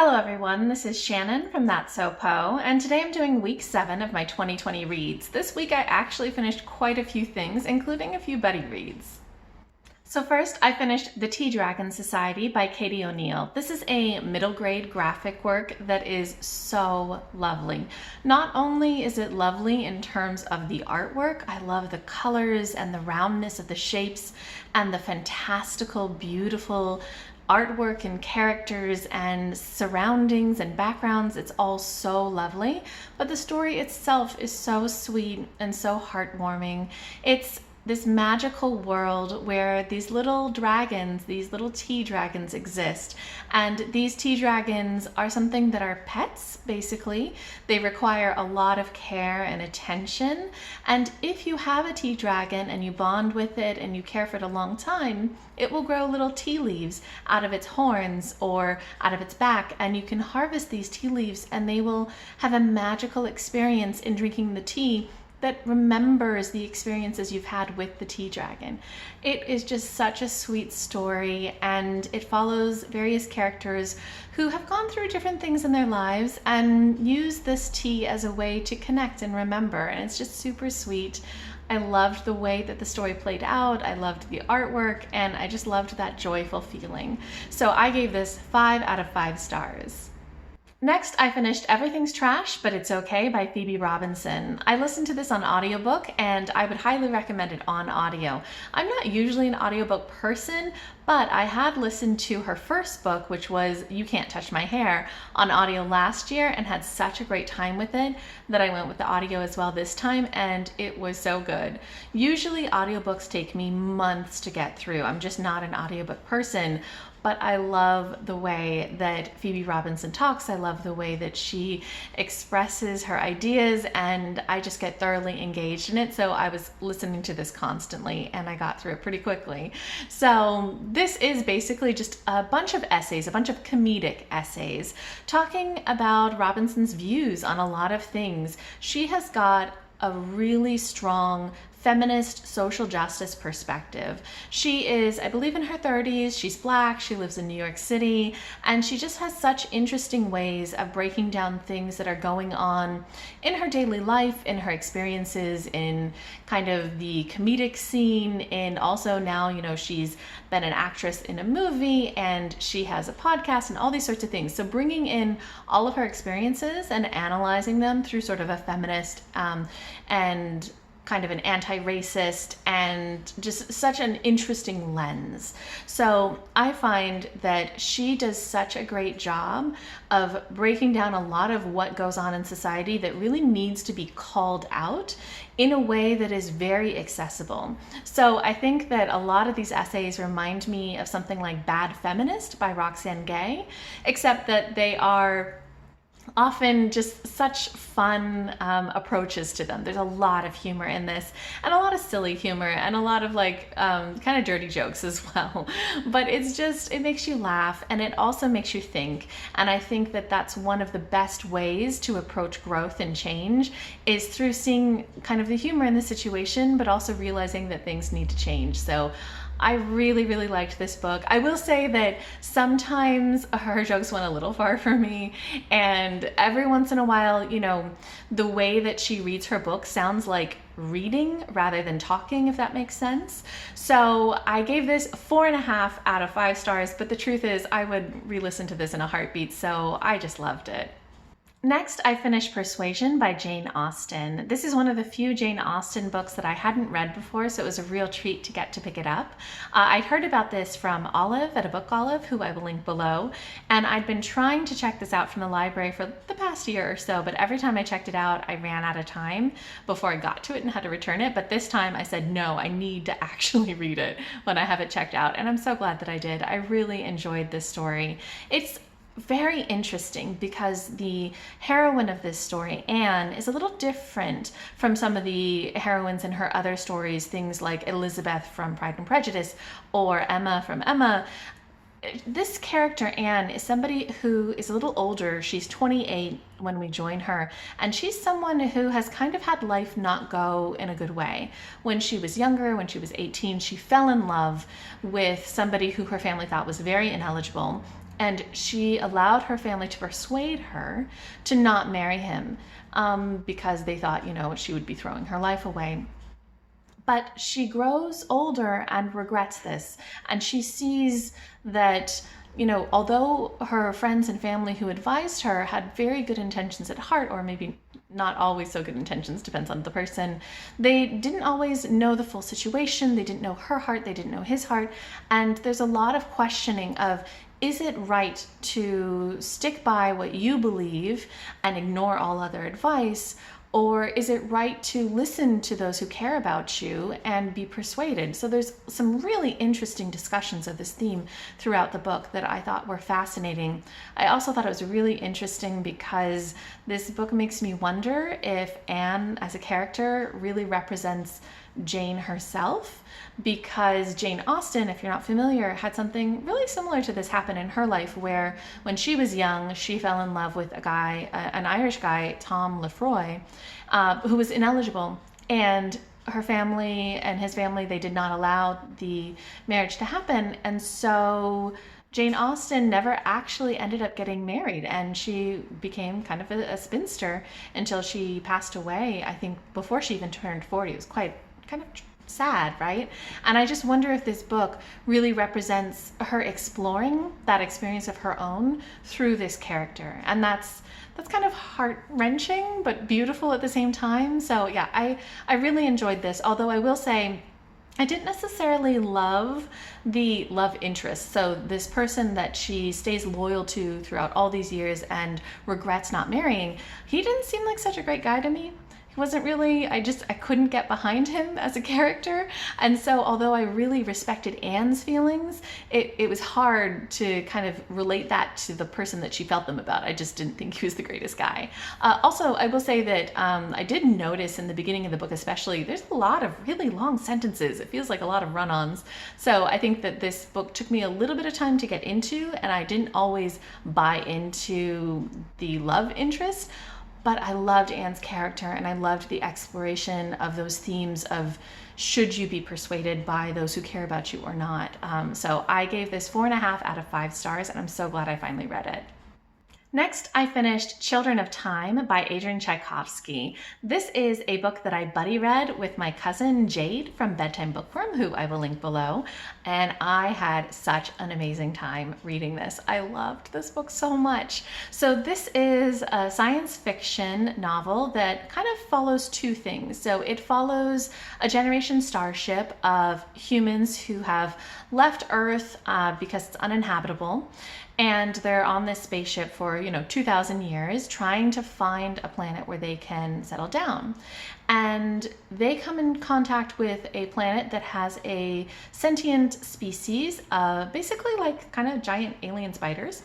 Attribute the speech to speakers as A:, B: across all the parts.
A: Hello everyone, this is Shannon from That's So Poe, and today I'm doing week 7 of my 2020 reads. This week I actually finished quite a few things, including a few buddy reads. So first, I finished The Tea Dragon Society by Katie O'Neill. This is a middle grade graphic work that is so lovely. Not only is it lovely in terms of the artwork, I love the colors and the roundness of the shapes and the fantastical, beautiful artwork and characters and surroundings and backgrounds. It's all so lovely, but the story itself is so sweet and so heartwarming. It's this magical world where these little dragons, these little tea dragons exist. And these tea dragons are something that are pets, basically. They require a lot of care and attention. And if you have a tea dragon and you bond with it and you care for it a long time, it will grow little tea leaves out of its horns or out of its back. And you can harvest these tea leaves and they will have a magical experience in drinking the tea that remembers the experiences you've had with the tea dragon. It is just such a sweet story, and it follows various characters who have gone through different things in their lives and use this tea as a way to connect and remember, and it's just super sweet. I loved the way that the story played out, I loved the artwork, and I just loved that joyful feeling. So I gave this 5 out of 5 stars. Next, I finished Everything's Trash, But It's Okay by Phoebe Robinson. I listened to this on audiobook and I would highly recommend it on audio. I'm not usually an audiobook person, but I had listened to her first book, which was You Can't Touch My Hair, on audio last year and had such a great time with it that I went with the audio as well this time, and it was so good. Usually audiobooks take me months to get through. I'm just not an audiobook person. But I love the way that Phoebe Robinson talks. I love the way that she expresses her ideas, and I just get thoroughly engaged in it. So I was listening to this constantly and I got through it pretty quickly. So this is basically just a bunch of essays, a bunch of comedic essays, talking about Robinson's views on a lot of things. She has got a really strong feminist social justice perspective. She is, I believe, in her 30s. She's Black, she lives in New York City, and she just has such interesting ways of breaking down things that are going on in her daily life, in her experiences, in kind of the comedic scene, and also now, you know, she's been an actress in a movie and she has a podcast and all these sorts of things. So bringing in all of her experiences and analyzing them through sort of a feminist and kind of an anti-racist and just such an interesting lens. So I find that she does such a great job of breaking down a lot of what goes on in society that really needs to be called out in a way that is very accessible. So I think that a lot of these essays remind me of something like Bad Feminist by Roxane, except that they are often just such fun approaches to them. There's a lot of humor in this, and a lot of silly humor, and a lot of like kind of dirty jokes as well. But it's just, it makes you laugh, and it also makes you think. And I think that that's one of the best ways to approach growth and change, is through seeing kind of the humor in the situation, but also realizing that things need to change. So I really, really liked this book. I will say that sometimes her jokes went a little far for me, and every once in a while, you know, the way that she reads her book sounds like reading rather than talking, if that makes sense. So I gave this 4.5 out of 5 stars, but the truth is I would re-listen to this in a heartbeat, so I just loved it. Next, I finished Persuasion by Jane Austen. This is one of the few Jane Austen books that I hadn't read before, so it was a real treat to get to pick it up. I'd heard about this from Olive at abookolive, who I will link below, and I'd been trying to check this out from the library for the past year or so, but every time I checked it out, I ran out of time before I got to it and had to return it. But this time I said, no, I need to actually read it when I have it checked out, and I'm so glad that I did. I really enjoyed this story. It's very interesting because the heroine of this story, Anne, is a little different from some of the heroines in her other stories, things like Elizabeth from Pride and Prejudice or Emma from Emma. This character, Anne, is somebody who is a little older. She's 28 when we join her, and she's someone who has kind of had life not go in a good way. When she was younger, when she was 18, she fell in love with somebody who her family thought was very ineligible, and she allowed her family to persuade her to not marry him because they thought, you know, she would be throwing her life away. But she grows older and regrets this, and she sees that, you know, although her friends and family who advised her had very good intentions at heart, or maybe not always so good intentions, depends on the person, they didn't always know the full situation. They didn't know her heart, they didn't know his heart. And there's a lot of questioning of, is it right to stick by what you believe and ignore all other advice? Or is it right to listen to those who care about you and be persuaded? So there's some really interesting discussions of this theme throughout the book that I thought were fascinating. I also thought it was really interesting because this book makes me wonder if Anne as a character really represents Jane herself, because Jane Austen, if you're not familiar, had something really similar to this happen in her life, where when she was young, she fell in love with a guy, an Irish guy, Tom Lefroy, who was ineligible, and her family and his family, they did not allow the marriage to happen, and so Jane Austen never actually ended up getting married, and she became kind of a spinster until she passed away, I think before she even turned 40. It was quite kind of sad, right? And I just wonder if this book really represents her exploring that experience of her own through this character. And that's kind of heart-wrenching but beautiful at the same time. So yeah, I really enjoyed this, although I will say I didn't necessarily love the love interest. So this person that she stays loyal to throughout all these years and regrets not marrying, he didn't seem like such a great guy to me. He wasn't really, I couldn't get behind him as a character. And so although I really respected Anne's feelings, it was hard to kind of relate that to the person that she felt them about. I just didn't think he was the greatest guy. Also, I will say that I did notice in the beginning of the book especially, there's a lot of really long sentences. It feels like a lot of run-ons. So I think that this book took me a little bit of time to get into, and I didn't always buy into the love interest. But I loved Anne's character, and I loved the exploration of those themes of should you be persuaded by those who care about you or not. So I gave this 4.5 out of 5 stars, and I'm so glad I finally read it. Next, I finished Children of Time by Adrian Tchaikovsky. This is a book that I buddy read with my cousin Jade from Bedtime Bookworm, who I will link below, and I had such an amazing time reading this. I loved this book so much. So this is a science fiction novel that kind of follows two things. So it follows a generation starship of humans who have left Earth because it's uninhabitable. And they're on this spaceship for, 2,000 years trying to find a planet where they can settle down. And they come in contact with a planet that has a sentient species, basically like kind of giant alien spiders.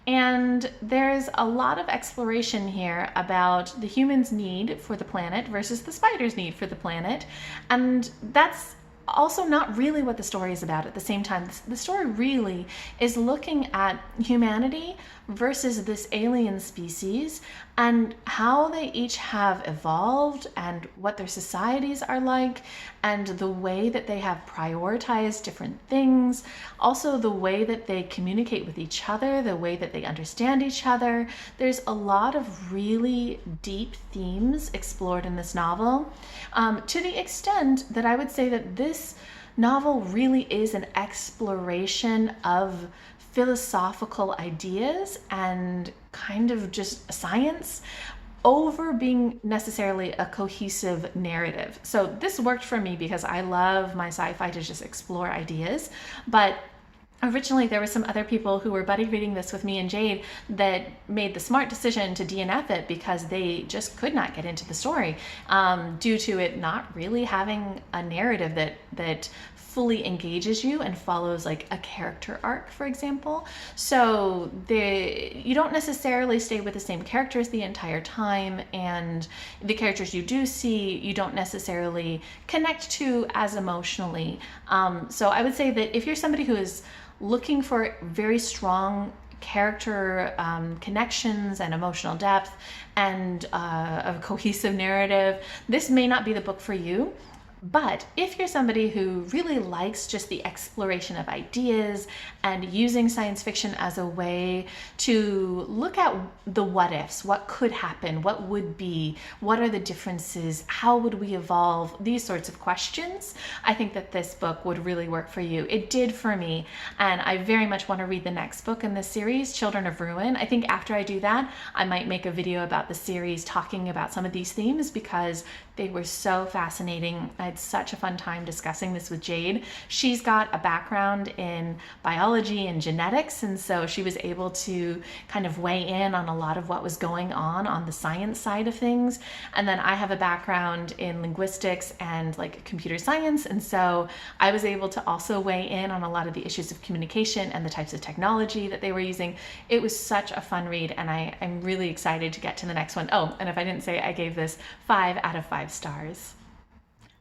A: And there's a lot of exploration here about the humans' need for the planet versus the spiders' need for the planet. And that's also not really what the story is about. At the same time, the story really is looking at humanity versus this alien species and how they each have evolved and what their societies are like and the way that they have prioritized different things. Also the way that they communicate with each other, the way that they understand each other. There's a lot of really deep themes explored in this novel, to the extent that I would say that this novel really is an exploration of philosophical ideas and kind of just science over being necessarily a cohesive narrative. So this worked for me because I love my sci-fi to just explore ideas, but originally there were some other people who were buddy reading this with me and Jade that made the smart decision to DNF it because they just could not get into the story due to it not really having a narrative that fully engages you and follows like a character arc, for example. So you don't necessarily stay with the same characters the entire time, and the characters you do see, you don't necessarily connect to as emotionally. So I would say that if you're somebody who is looking for very strong character connections and emotional depth and a cohesive narrative, this may not be the book for you. But if you're somebody who really likes just the exploration of ideas and using science fiction as a way to look at the what ifs, what could happen, what would be, what are the differences, how would we evolve, these sorts of questions, I think that this book would really work for you. It did for me, and I very much want to read the next book in this series, Children of Ruin. I think after I do that, I might make a video about the series talking about some of these themes because they were so fascinating. I had such a fun time discussing this with Jade. She's got a background in biology and genetics, and so she was able to kind of weigh in on a lot of what was going on the science side of things. And then I have a background in linguistics and like computer science, and so I was able to also weigh in on a lot of the issues of communication and the types of technology that they were using. It was such a fun read, and I'm really excited to get to the next one. Oh, and if I didn't say, I gave this 5 out of 5 stars.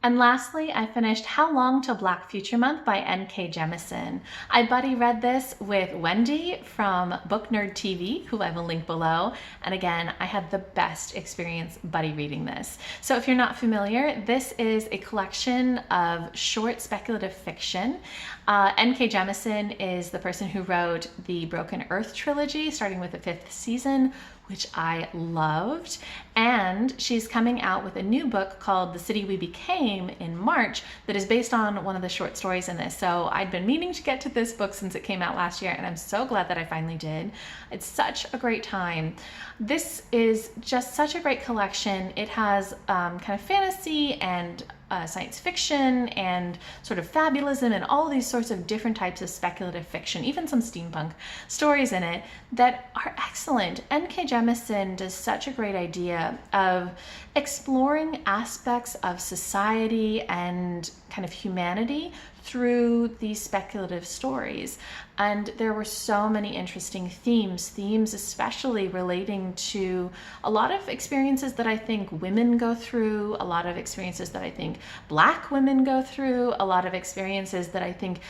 A: And lastly, I finished How Long Till Black Future Month by N.K. Jemisin. I buddy read this with Wendy from BookNerdTV, who I will link below. And again, I had the best experience buddy reading this. So if you're not familiar, this is a collection of short speculative fiction. N.K. Jemisin is the person who wrote the Broken Earth trilogy, starting with the 5th season, which I loved. And she's coming out with a new book called The City We Became in March that is based on one of the short stories in this. So I'd been meaning to get to this book since it came out last year, and I'm so glad that I finally did. It's such a great time. This is just such a great collection. It has kind of fantasy and science fiction and sort of fabulism and all these sorts of different types of speculative fiction, even some steampunk stories in it that are excellent. N.K. Jemisin does such a great idea of exploring aspects of society and kind of humanity through these speculative stories. And there were so many interesting themes especially relating to a lot of experiences that I think women go through, a lot of experiences that I think Black women go through, a lot of experiences that I think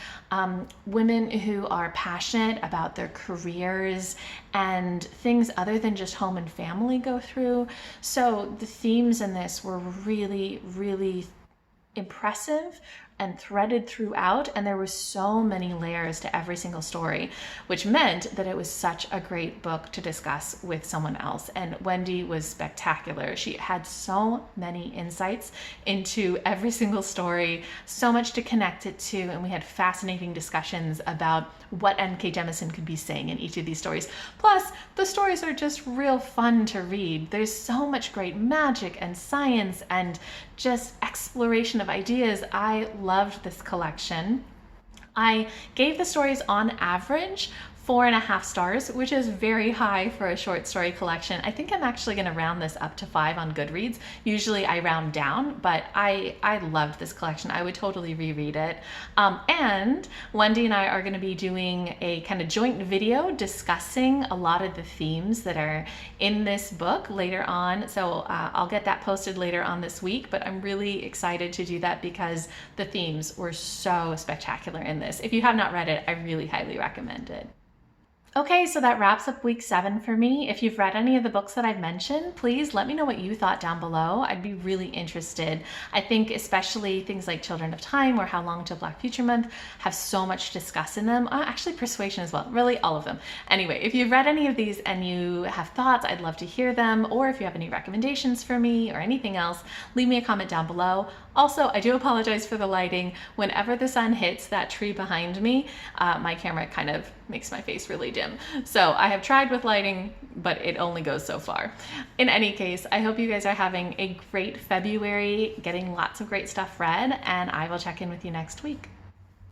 A: women who are passionate about their careers and things other than just home and family go through. So the themes in this were really, really impressive and threaded throughout, and there were so many layers to every single story, which meant that it was such a great book to discuss with someone else. And Wendy was spectacular. She had so many insights into every single story, so much to connect it to, and we had fascinating discussions about what N.K. Jemisin could be saying in each of these stories. Plus, the stories are just real fun to read. There's so much great magic and science and just exploration of ideas. I loved this collection. I gave the stories on average 4.5 stars, which is very high for a short story collection. I think I'm actually going to round this up to 5 on Goodreads. Usually I round down, but I loved this collection. I would totally reread it. And Wendy and I are going to be doing a kind of joint video discussing a lot of the themes that are in this book later on. So I'll get that posted later on this week, but I'm really excited to do that because the themes were so spectacular in this. If you have not read it, I really highly recommend it. Okay, so that wraps up week 7 for me. If you've read any of the books that I've mentioned, please let me know what you thought down below. I'd be really interested. I think especially things like Children of Time or How Long Till Black Future Month have so much to discuss in them. Actually, Persuasion as well, really all of them. Anyway, if you've read any of these and you have thoughts, I'd love to hear them. Or if you have any recommendations for me or anything else, leave me a comment down below. Also, I do apologize for the lighting. Whenever the sun hits that tree behind me, my camera kind of makes my face really dim. So I have tried with lighting, but it only goes so far. In any case, I hope you guys are having a great February, getting lots of great stuff read, and I will check in with you next week.